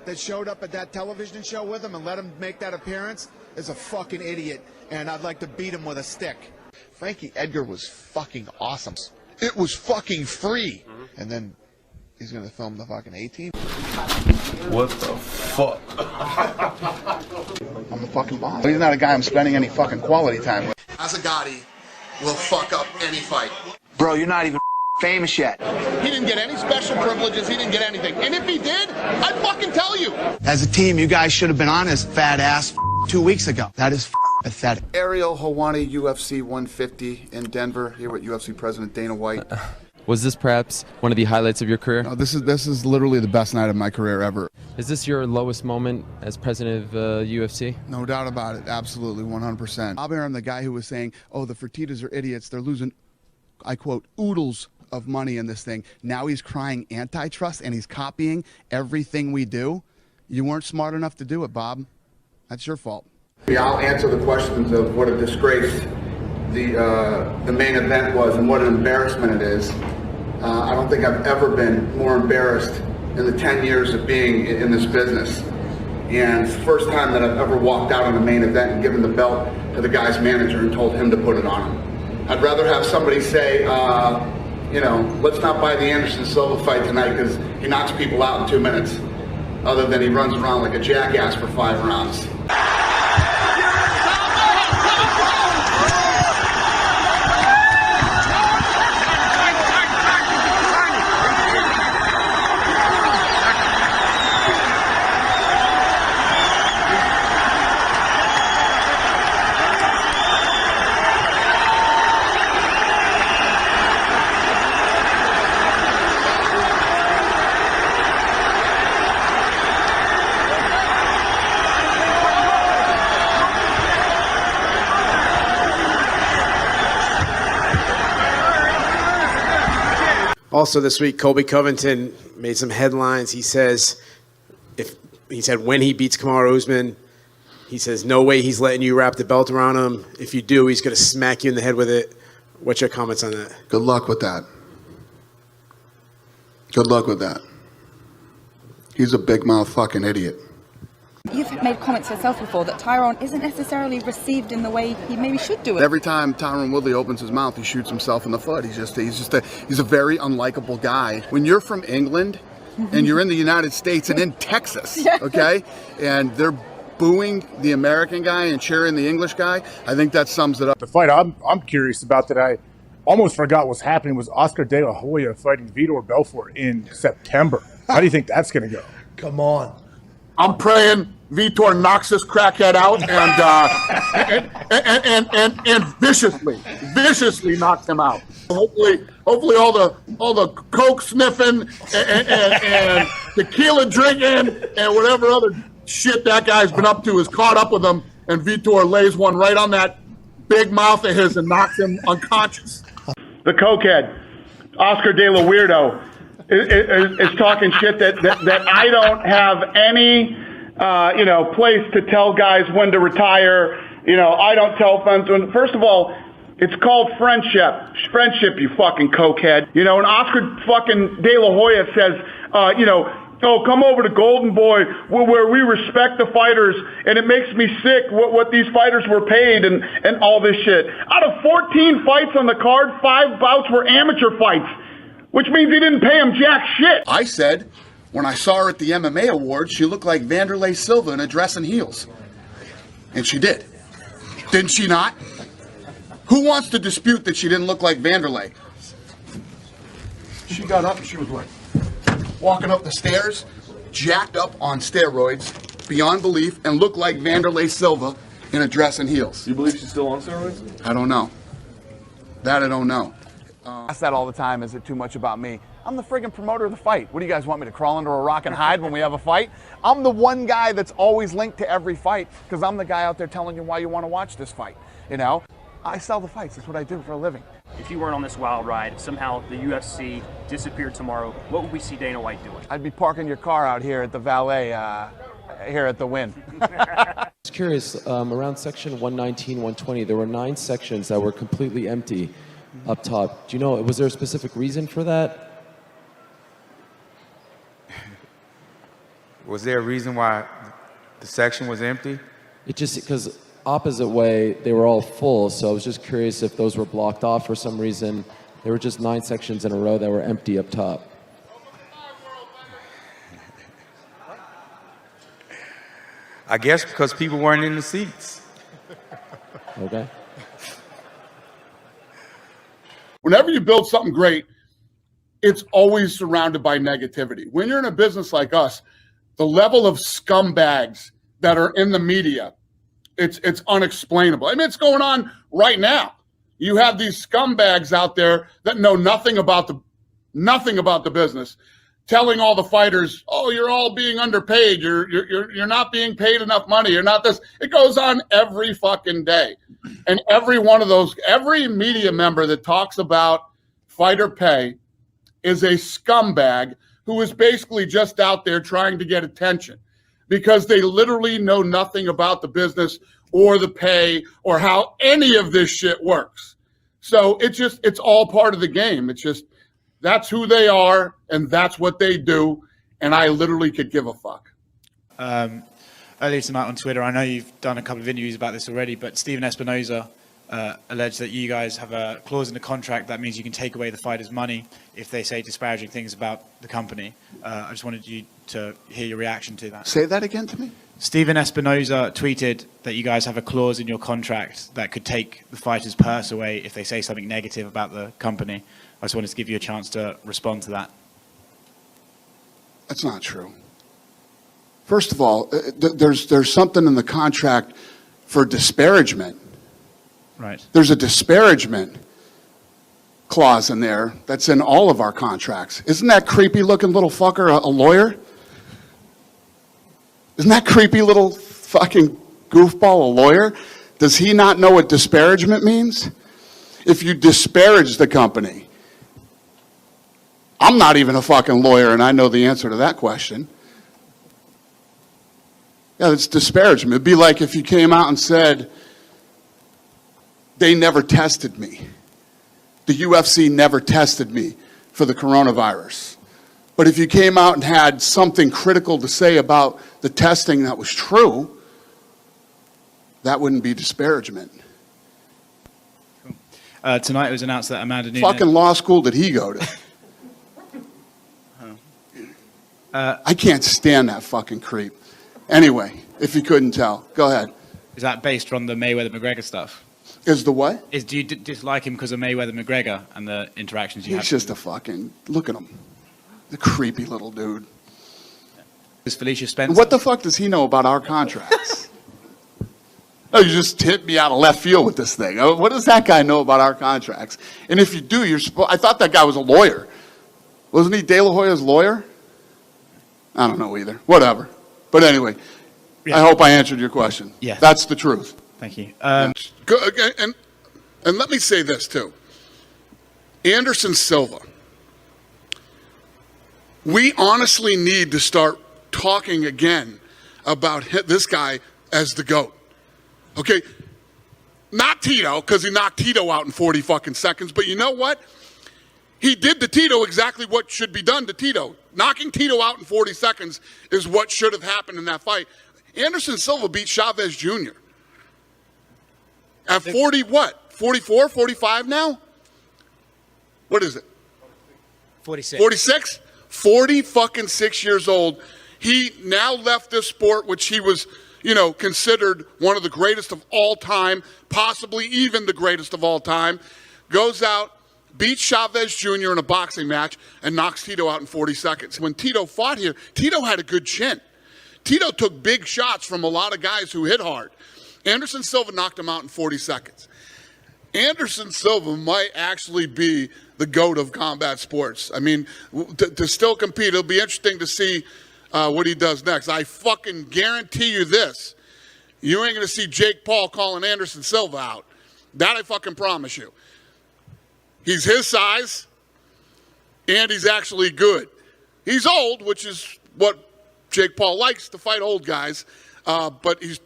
that showed up at that television show with him and let him make that appearance is a fucking idiot, and I'd like to beat him with a stick. Frankie Edgar was fucking awesome. It was fucking free. And then he's going to film the fucking A-Team. What the fuck? I'm the fucking boss. He's not a guy I'm spending any fucking quality time with. Azagati will fuck up any fight. Bro, you're not even famous yet. He didn't get any special privileges. He didn't get anything. And if he did, I'd fucking tell you. As a team, you guys should have been on his fat ass 2 weeks ago. That is pathetic. Ariel Helwani, UFC 150 in Denver, here with UFC President Dana White. Was this perhaps one of the highlights of your career? No, this is literally the best night of my career ever. Is this your lowest moment as president of UFC? No doubt about it. Absolutely, 100%. Bob Arum, the guy who was saying, oh, the Fertittas are idiots. They're losing, I quote, oodles of money in this thing. Now he's crying antitrust and he's copying everything we do. You weren't smart enough to do it, Bob. That's your fault. Yeah, I'll answer the questions of what a disgrace the main event was and what an embarrassment it is. I don't think I've ever been more embarrassed in the 10 years of being in this business. And it's the first time that I've ever walked out on a main event and given the belt to the guy's manager and told him to put it on him. I'd rather have somebody say, let's not buy the Anderson Silva fight tonight because he knocks people out in 2 minutes, other than he runs around like a jackass for 5 rounds. Also this week, Colby Covington made some headlines. He said when he beats Kamaru Usman, he says no way he's letting you wrap the belt around him. If you do, he's going to smack you in the head with it. What's your comments on that? Good luck with that. Good luck with that. He's a big mouth fucking idiot. You've made comments yourself before that Tyron isn't necessarily received in the way he maybe should do it. Every time Tyron Woodley opens his mouth, he shoots himself in the foot. He's a very unlikable guy. When you're from England and you're in the United States and in Texas, okay, and they're booing the American guy and cheering the English guy, I think that sums it up. The fight I'm curious about that I almost forgot was happening was Oscar De La Hoya fighting Vitor Belfort in September. How do you think that's going to go? Come on. I'm praying Vitor knocks this crackhead out and viciously knocks him out. Hopefully all the coke sniffing and tequila drinking and whatever other shit that guy's been up to is caught up with him, and Vitor lays one right on that big mouth of his and knocks him unconscious. The cokehead, Oscar De La Weirdo, is talking shit that I don't have any place to tell guys when to retire. I don't tell fans when. First of all, it's called friendship. Friendship, you fucking cokehead. And Oscar fucking De La Hoya says, oh, come over to Golden Boy where we respect the fighters, and it makes me sick what these fighters were paid and all this shit. Out of 14 fights on the card, 5 bouts were amateur fights, which means he didn't pay him jack shit. I said, when I saw her at the MMA Awards, she looked like Vanderlei Silva in a dress and heels. And she did. Didn't she not? Who wants to dispute that she didn't look like Vanderlei? She got up and she was like, walking up the stairs, jacked up on steroids, beyond belief, and looked like Vanderlei Silva in a dress and heels. You believe she's still on steroids? I don't know. That I don't know. I ask that all the time. Is it too much about me? I'm the friggin' promoter of the fight. What do you guys want me to crawl under a rock and hide when we have a fight? I'm the one guy that's always linked to every fight because I'm the guy out there telling you why you want to watch this fight. I sell the fights. That's what I do for a living. If you weren't on this wild ride, somehow the UFC disappeared tomorrow, what would we see Dana White doing? I'd be parking your car out here at the valet here at the Wynn. I was curious, around section 119, 120, there were 9 sections that were completely empty up top. Do you know, was there a specific reason for that? Was there a reason why the section was empty? It just because opposite way they were all full, so I was just curious if those were blocked off for some reason. There were just 9 sections in a row that were empty up top. I guess because people weren't in the seats. Okay. Whenever you build something great, it's always surrounded by negativity. When you're in a business like us, the level of scumbags that are in the media, it's unexplainable. I mean, it's going on right now. You have these scumbags out there that know nothing about the business, telling all the fighters, "Oh, you're all being underpaid. You're not being paid enough money. You're not this." It goes on every fucking day, and every media member that talks about fighter pay is a scumbag who is basically just out there trying to get attention, because they literally know nothing about the business or the pay or how any of this shit works. So it's all part of the game. It's just, that's who they are and that's what they do. And I literally could give a fuck. Earlier tonight on Twitter, I know you've done a couple of interviews about this already, but Steven Espinoza alleged that you guys have a clause in the contract that means you can take away the fighters' money if they say disparaging things about the company. I just wanted you to hear your reaction to that. Say that again to me. Steven Espinoza tweeted that you guys have a clause in your contract that could take the fighters' purse away if they say something negative about the company. I just wanted to give you a chance to respond to that. That's not true. First of all, there's something in the contract for disparagement. Right. There's a disparagement clause in there that's in all of our contracts. Isn't that creepy looking little fucker a lawyer? Isn't that creepy little fucking goofball a lawyer? Does he not know what disparagement means? If you disparage the company. I'm not even a fucking lawyer and I know the answer to that question. Yeah, it's disparagement. It'd be like if you came out and said, they never tested me. The UFC never tested me for the coronavirus. But if you came out and had something critical to say about the testing that was true, that wouldn't be disparagement. Tonight it was announced that Amanda Nunes... Fucking law school did he go to? I can't stand that fucking creep. Anyway, if you couldn't tell, go ahead. Is that based on the Mayweather-McGregor stuff? Is the what? Do you dislike him because of Mayweather-McGregor and the interactions you have? He's just a fucking... Look at him. The creepy little dude. Is Felicia Spencer... What the fuck does he know about our contracts? Oh, you just hit me out of left field with this thing. What does that guy know about our contracts? And if you do, I thought that guy was a lawyer. Wasn't he De La Hoya's lawyer? I don't know either. Whatever. But anyway, yeah. I hope I answered your question. Yeah. That's the truth. Thank you. And let me say this too. Anderson Silva. We honestly need to start talking again about this guy as the GOAT. Okay? Not Tito, because he knocked Tito out in 40 fucking seconds, but you know what? He did to Tito exactly what should be done to Tito. Knocking Tito out in 40 seconds is what should have happened in that fight. Anderson Silva beat Chavez Jr. At 40 what? 44, 45 now? What is it? 46. 46? 40 fucking 6 years old. He now left this sport, which he was, considered one of the greatest of all time, possibly even the greatest of all time. Goes out, beats Chavez Jr. in a boxing match, and knocks Tito out in 40 seconds. When Tito fought here, Tito had a good chin. Tito took big shots from a lot of guys who hit hard. Anderson Silva knocked him out in 40 seconds. Anderson Silva might actually be the GOAT of combat sports. I mean, to still compete, it'll be interesting to see what he does next. I fucking guarantee you this. You ain't going to see Jake Paul calling Anderson Silva out. That I fucking promise you. He's his size, and he's actually good. He's old, which is what Jake Paul likes, to fight old guys, but he's